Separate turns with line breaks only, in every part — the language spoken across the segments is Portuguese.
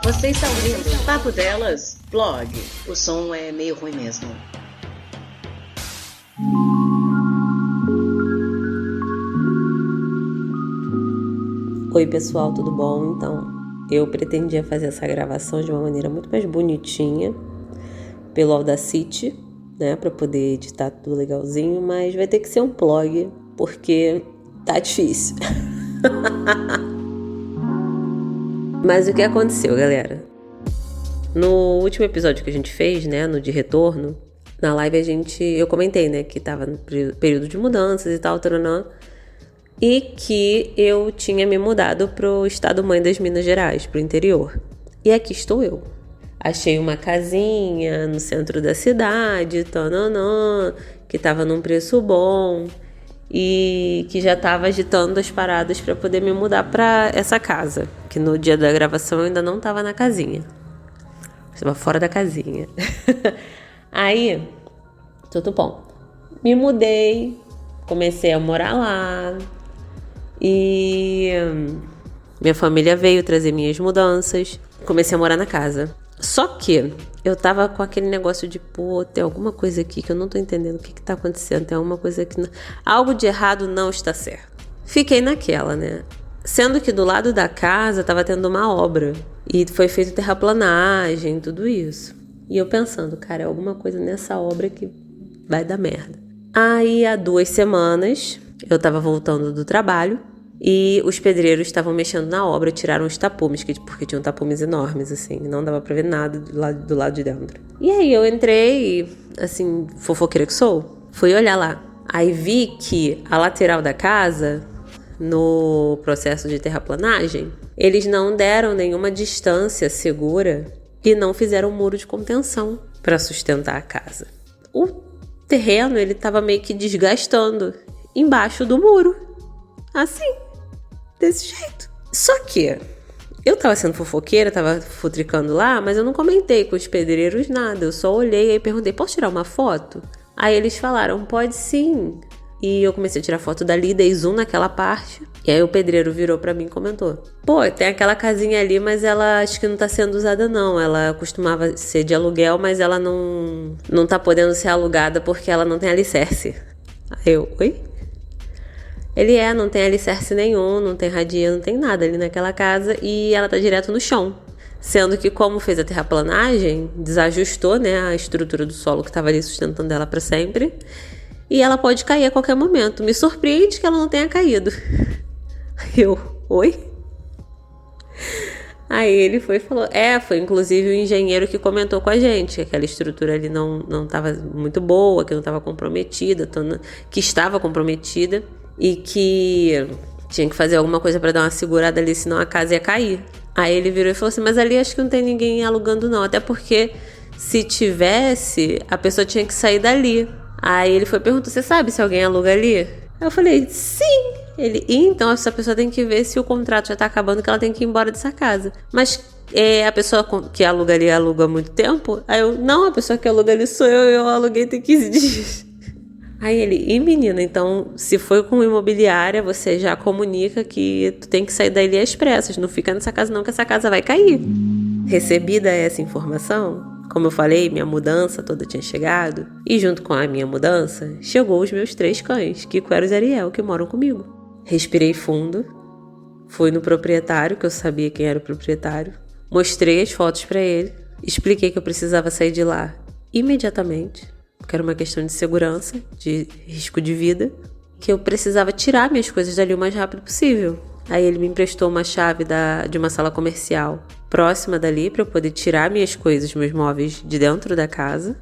Você está ouvindo Papo Delas, blog. O som é meio ruim mesmo.
Oi pessoal, tudo bom? Então, eu pretendia fazer essa gravação de uma maneira muito mais bonitinha pelo Audacity, né, para poder editar tudo legalzinho, mas vai ter que ser um blog, porque tá difícil. Mas o que aconteceu, galera? No último episódio que a gente fez, né, no de retorno, na live eu comentei, né, que tava no período de mudanças e tal, taranã, e que eu tinha me mudado pro estado-mãe das Minas Gerais, pro interior. E aqui estou eu. Achei uma casinha no centro da cidade, tananã, que tava num preço bom e que já tava agitando as paradas para poder me mudar para essa casa, que no dia da gravação eu ainda não tava na casinha. Estava fora da casinha. Aí, tudo bom. Me mudei, comecei a morar lá e minha família veio trazer minhas mudanças. Comecei a morar na casa. Só que eu tava com aquele negócio de, pô, tem alguma coisa aqui que eu não tô entendendo o que tá acontecendo. Tem alguma coisa que algo de errado não está certo. Fiquei naquela, né? Sendo que do lado da casa tava tendo uma obra. E foi feito terraplanagem, tudo isso. E eu pensando, cara, é alguma coisa nessa obra que vai dar merda. Aí, há 2 semanas, eu tava voltando do trabalho e os pedreiros estavam mexendo na obra, tiraram os tapumes, porque tinham tapumes enormes, assim, não dava pra ver nada do lado de dentro. E aí eu entrei e, assim, fofoqueira que sou, fui olhar lá. Aí vi que a lateral da casa, no processo de terraplanagem, eles não deram nenhuma distância segura e não fizeram um muro de contenção para sustentar a casa. O terreno, ele tava meio que desgastando embaixo do muro. Assim, desse jeito. Só que eu tava sendo fofoqueira, tava futricando lá, mas eu não comentei com os pedreiros nada. Eu só olhei e perguntei, posso tirar uma foto? Aí eles falaram, pode sim. E eu comecei a tirar foto dali, dei zoom naquela parte. E aí o pedreiro virou pra mim e comentou, pô, tem aquela casinha ali, mas ela acho que não tá sendo usada não. Ela costumava ser de aluguel, mas ela não tá podendo ser alugada porque ela não tem alicerce. Aí eu, oi? Ele não tem alicerce nenhum, não tem radia, não tem nada ali naquela casa e ela tá direto no chão. Sendo que como fez a terraplanagem, desajustou, né, a estrutura do solo que tava ali sustentando ela pra sempre. E ela pode cair a qualquer momento. Me surpreende que ela não tenha caído. Eu, oi? Aí ele foi e falou, foi inclusive o engenheiro que comentou com a gente, que aquela estrutura ali não tava muito boa, que não tava comprometida, que estava comprometida e que tinha que fazer alguma coisa para dar uma segurada ali, senão a casa ia cair. Aí ele virou e falou assim, mas ali acho que não tem ninguém alugando não, até porque se tivesse, a pessoa tinha que sair dali. Aí ele foi e perguntou, você sabe se alguém aluga ali? Aí eu falei, sim. Ele, então essa pessoa tem que ver se o contrato já tá acabando, que ela tem que ir embora dessa casa. Mas a pessoa que aluga ali aluga há muito tempo? Aí eu, não, a pessoa que aluga ali sou eu aluguei tem 15 dias. Aí ele, menina, então se foi com imobiliária, você já comunica que tu tem que sair dali às pressas, não fica nessa casa não, que essa casa vai cair. Recebida essa informação, como eu falei, minha mudança toda tinha chegado, e junto com a minha mudança, chegou os meus 3 cães, Kiko, Eros e Ariel, que moram comigo. Respirei fundo, fui no proprietário, que eu sabia quem era o proprietário, mostrei as fotos pra ele, expliquei que eu precisava sair de lá imediatamente, porque era uma questão de segurança, de risco de vida, que eu precisava tirar minhas coisas dali o mais rápido possível. Aí ele me emprestou uma chave de uma sala comercial próxima dali para eu poder tirar minhas coisas, meus móveis de dentro da casa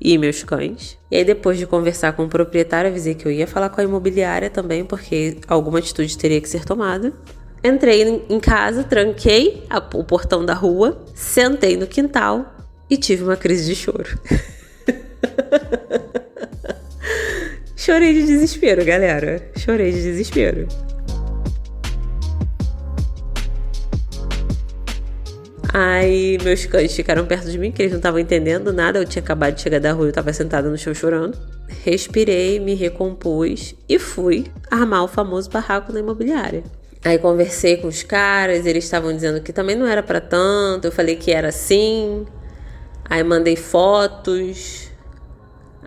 e meus cães. E aí depois de conversar com o proprietário, avisei que eu ia falar com a imobiliária também, porque alguma atitude teria que ser tomada. Entrei em casa, tranquei o portão da rua, sentei no quintal e tive uma crise de choro. Chorei de desespero, galera. Chorei de desespero. Aí meus cães ficaram perto de mim, que eles não estavam entendendo nada. Eu tinha acabado de chegar da rua, eu estava sentada no chão chorando. Respirei, me recompus e fui armar o famoso barraco na imobiliária. Aí conversei com os caras, eles estavam dizendo que também não era pra tanto, eu falei que era assim. Aí mandei fotos.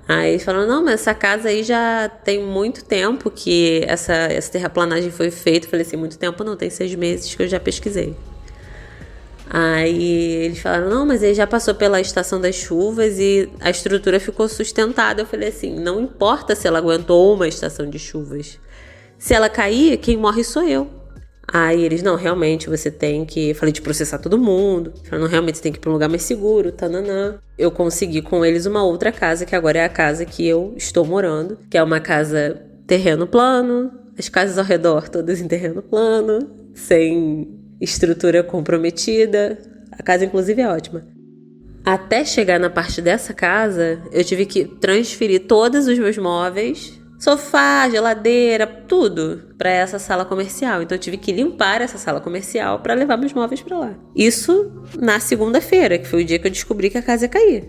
Aí eles falaram, não, mas essa casa aí já tem muito tempo que essa terraplanagem foi feita. Eu falei assim, muito tempo não, tem 6 meses que eu já pesquisei. Aí eles falaram, não, mas ele já passou pela estação das chuvas e a estrutura ficou sustentada. Eu falei assim, não importa se ela aguentou uma estação de chuvas. Se ela cair, quem morre sou eu. Aí eles, não, realmente você tem que... Eu falei de processar todo mundo. Falaram, não, realmente você tem que ir pra um lugar mais seguro, tananã. Eu consegui com eles uma outra casa, que agora é a casa que eu estou morando. Que é uma casa terreno plano. As casas ao redor todas em terreno plano. Sem estrutura comprometida. A casa, inclusive, é ótima. Até chegar na parte dessa casa, eu tive que transferir todos os meus móveis... Sofá, geladeira, tudo para essa sala comercial. Então eu tive que limpar essa sala comercial para levar meus móveis para lá. Isso na segunda-feira, que foi o dia que eu descobri que a casa ia cair.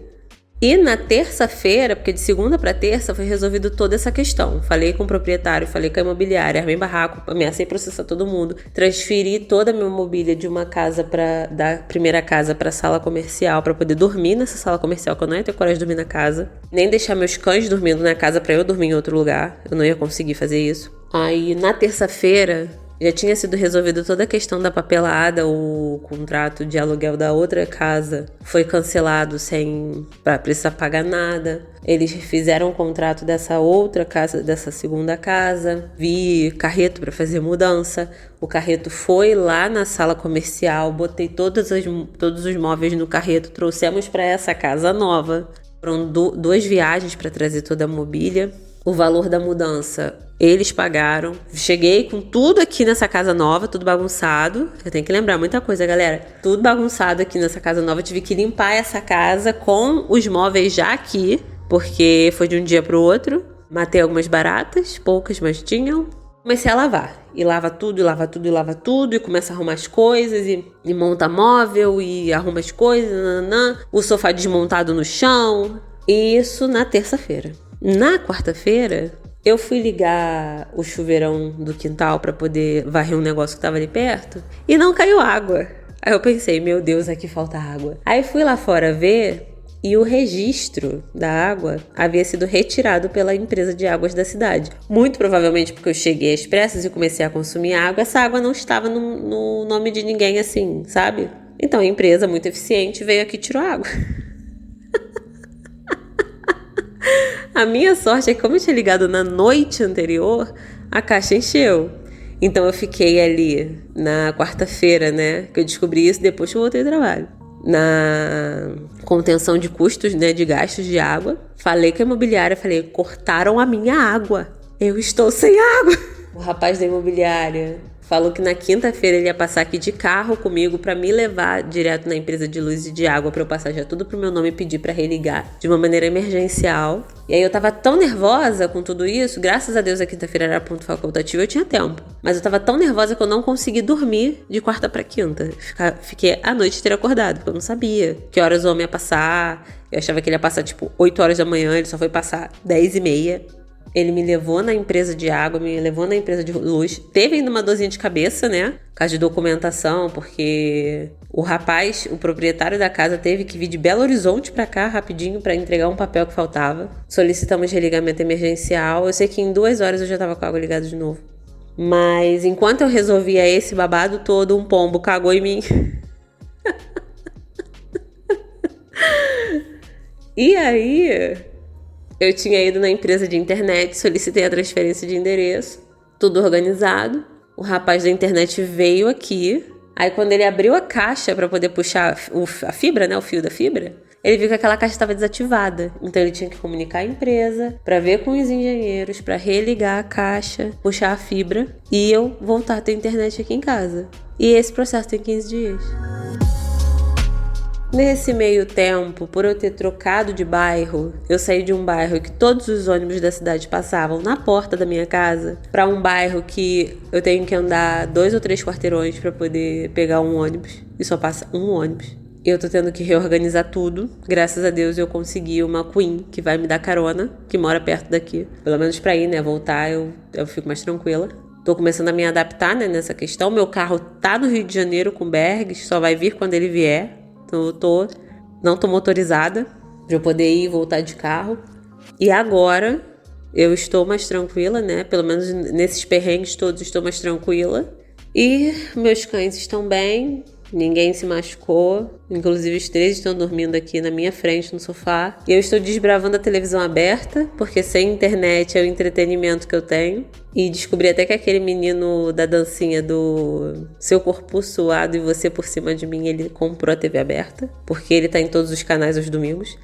E na terça-feira, porque de segunda para terça foi resolvido toda essa questão. Falei com o proprietário, falei com a imobiliária, armei barraco, ameacei processar todo mundo. Transferi toda a minha mobília de uma casa da primeira casa para a sala comercial para poder dormir nessa sala comercial, que eu não ia ter coragem de dormir na casa. Nem deixar meus cães dormindo na casa para eu dormir em outro lugar. Eu não ia conseguir fazer isso. Aí na terça-feira... Já tinha sido resolvido toda a questão da papelada, o contrato de aluguel da outra casa foi cancelado sem precisar pagar nada. Eles fizeram o contrato dessa outra casa, dessa segunda casa. Vi carreto para fazer mudança. O carreto foi lá na sala comercial, botei todos os móveis no carreto, trouxemos para essa casa nova. Foram 2 viagens para trazer toda a mobília. O valor da mudança, eles pagaram. Cheguei com tudo aqui nessa casa nova, tudo bagunçado. Eu tenho que lembrar muita coisa, galera. Tudo bagunçado aqui nessa casa nova. Eu tive que limpar essa casa com os móveis já aqui, porque foi de um dia pro outro. Matei algumas baratas, poucas, mas tinham. Comecei a lavar. E lava tudo, e lava tudo, e lava tudo. E começa a arrumar as coisas, e monta móvel, e arruma as coisas. Nananã. O sofá desmontado no chão. E isso na terça-feira. Na quarta-feira, eu fui ligar o chuveirão do quintal para poder varrer um negócio que tava ali perto e não caiu água. Aí eu pensei, meu Deus, aqui falta água. Aí fui lá fora ver e o registro da água havia sido retirado pela empresa de águas da cidade. Muito provavelmente porque eu cheguei às pressas e comecei a consumir água, essa água não estava no nome de ninguém assim, sabe? Então a empresa, muito eficiente, veio aqui e tirou a água. A minha sorte é que, como eu tinha ligado na noite anterior, a caixa encheu. Então eu fiquei ali na quarta-feira, né? Que eu descobri isso depois que eu voltei ao trabalho. Na contenção de custos, né? De gastos de água. Falei com a imobiliária, falei, cortaram a minha água. Eu estou sem água. O rapaz da imobiliária falou que na quinta-feira ele ia passar aqui de carro comigo pra me levar direto na empresa de luz e de água pra eu passar já tudo pro meu nome e pedir pra religar de uma maneira emergencial. E aí eu tava tão nervosa com tudo isso, graças a Deus a quinta-feira era ponto facultativo, eu tinha tempo. Mas eu tava tão nervosa que eu não consegui dormir de quarta pra quinta. Fiquei a noite inteira acordada, porque eu não sabia que horas o homem ia passar. Eu achava que ele ia passar tipo 8 horas da manhã, ele só foi passar 10h30. Ele me levou na empresa de água, me levou na empresa de luz. Teve ainda uma dorzinha de cabeça, né? Por causa de documentação, porque o rapaz, o proprietário da casa, teve que vir de Belo Horizonte pra cá rapidinho pra entregar um papel que faltava. Solicitamos religamento emergencial. Eu sei que em 2 horas eu já tava com a água ligada de novo. Mas enquanto eu resolvia esse babado todo, um pombo cagou em mim. E aí... eu tinha ido na empresa de internet, solicitei a transferência de endereço, tudo organizado. O rapaz da internet veio aqui. Aí quando ele abriu a caixa para poder puxar a fibra, né, o fio da fibra, ele viu que aquela caixa estava desativada. Então ele tinha que comunicar a empresa para ver com os engenheiros, para religar a caixa, puxar a fibra e eu voltar a ter internet aqui em casa. E esse processo tem 15 dias. Nesse meio tempo, por eu ter trocado de bairro, eu saí de um bairro que todos os ônibus da cidade passavam na porta da minha casa, para um bairro que eu tenho que andar 2 ou 3 quarteirões para poder pegar um ônibus, e só passa um ônibus. Eu tô tendo que reorganizar tudo. Graças a Deus eu consegui uma Queen que vai me dar carona, que mora perto daqui. Pelo menos pra ir, né? Voltar eu fico mais tranquila. tô começando a me adaptar, né, nessa questão. Meu carro tá no Rio de Janeiro com Bergs, só vai vir quando ele vier. Então eu não tô motorizada pra eu poder ir e voltar de carro. E agora eu estou mais tranquila, né? Pelo menos nesses perrengues todos estou mais tranquila. E meus cães estão bem, ninguém se machucou. Inclusive os 3 estão dormindo aqui na minha frente no sofá. E eu estou desbravando a televisão aberta, porque sem internet é o entretenimento que eu tenho. E descobri até que aquele menino da dancinha do Seu Corpo Suado e Você Por Cima de Mim, ele comprou a TV aberta, porque ele tá em todos os canais aos domingos.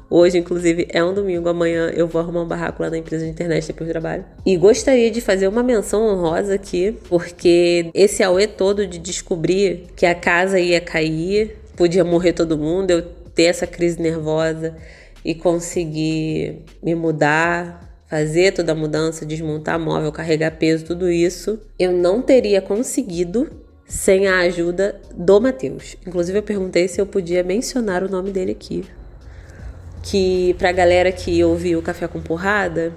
Hoje, inclusive, é um domingo. Amanhã eu vou arrumar um barraco lá na empresa de internet depois do trabalho. E gostaria de fazer uma menção honrosa aqui, porque esse auê todo de descobrir que a casa ia cair, podia morrer todo mundo, eu ter essa crise nervosa e conseguir me mudar, fazer toda a mudança, desmontar móvel, carregar peso, tudo isso, eu não teria conseguido sem a ajuda do Matheus. Inclusive, eu perguntei se eu podia mencionar o nome dele aqui. Que pra galera que ouviu o Café com Porrada,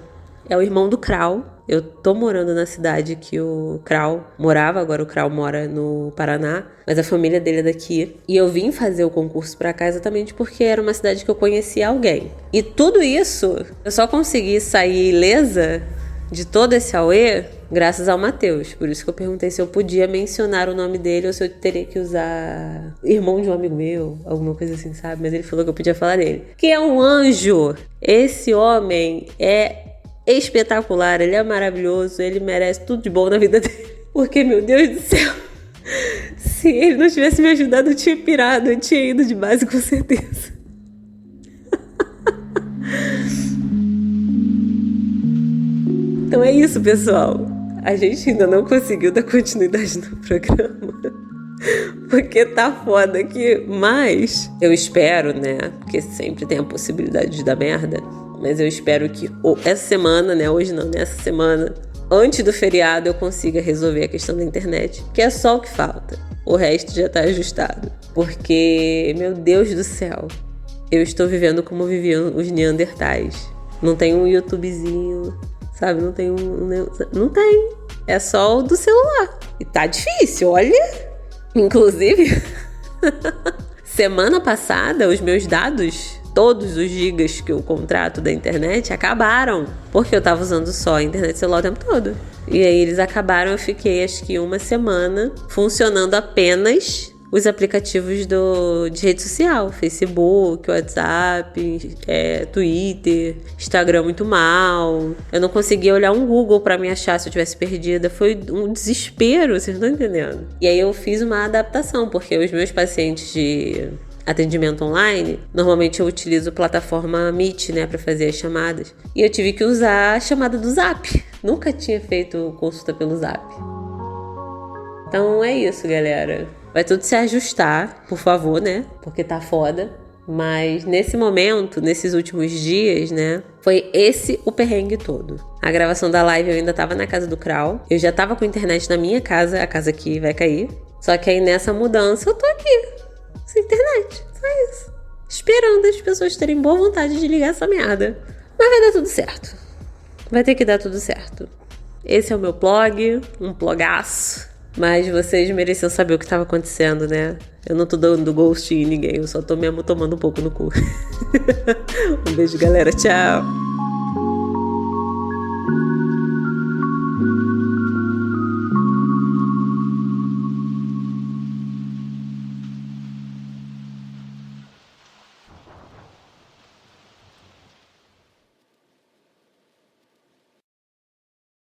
é o irmão do Krau. Eu tô morando na cidade que o Krau morava, agora o Krau mora no Paraná, mas a família dele é daqui. E eu vim fazer o concurso pra cá exatamente porque era uma cidade que eu conhecia alguém. E tudo isso, eu só consegui sair ilesa de todo esse auê graças ao Matheus. Por isso que eu perguntei se eu podia mencionar o nome dele ou se eu teria que usar irmão de um amigo meu, alguma coisa assim, sabe? Mas ele falou que eu podia falar dele. Que é um anjo. Esse homem é espetacular, ele é maravilhoso, ele merece tudo de bom na vida dele. Porque, meu Deus do céu, se ele não tivesse me ajudado, eu tinha pirado, eu tinha ido de base com certeza. Então é isso, pessoal. A gente ainda não conseguiu dar continuidade no programa, porque tá foda aqui, mas eu espero, né, porque sempre tem a possibilidade de dar merda, mas eu espero que essa semana, né, hoje não, nessa semana, antes do feriado, eu consiga resolver a questão da internet, que é só o que falta. O resto já tá ajustado, porque, meu Deus do céu, eu estou vivendo como viviam os neandertais. Não tem um YouTubezinho, sabe? Não tem não tem. É só o do celular. E tá difícil, olha. Inclusive, semana passada, os meus dados, todos os gigas que eu contrato da internet, acabaram. Porque eu tava usando só a internet celular o tempo todo. E aí eles acabaram, eu fiquei acho que uma semana funcionando apenas os aplicativos de rede social, Facebook, WhatsApp, Twitter, Instagram muito mal. Eu não conseguia olhar um Google pra me achar se eu tivesse perdida. Foi um desespero, vocês não estão entendendo. E aí eu fiz uma adaptação, porque os meus pacientes de atendimento online, normalmente eu utilizo plataforma Meet, né, pra fazer as chamadas. E eu tive que usar a chamada do Zap. Nunca tinha feito consulta pelo Zap. Então é isso, galera. Vai tudo se ajustar, por favor, né? Porque tá foda. Mas nesse momento, nesses últimos dias, né? Foi esse o perrengue todo. A gravação da live eu ainda tava na casa do Krau. Eu já tava com internet na minha casa, a casa que vai cair. Só que aí nessa mudança eu tô aqui, sem internet. Só isso. Esperando as pessoas terem boa vontade de ligar essa merda. Mas vai dar tudo certo. Vai ter que dar tudo certo. Esse é o meu blog, um blogaço. Mas vocês mereciam saber o que estava acontecendo, né? Eu não tô dando ghost em ninguém, eu só tô mesmo tomando um pouco no cu. Um beijo, galera. Tchau!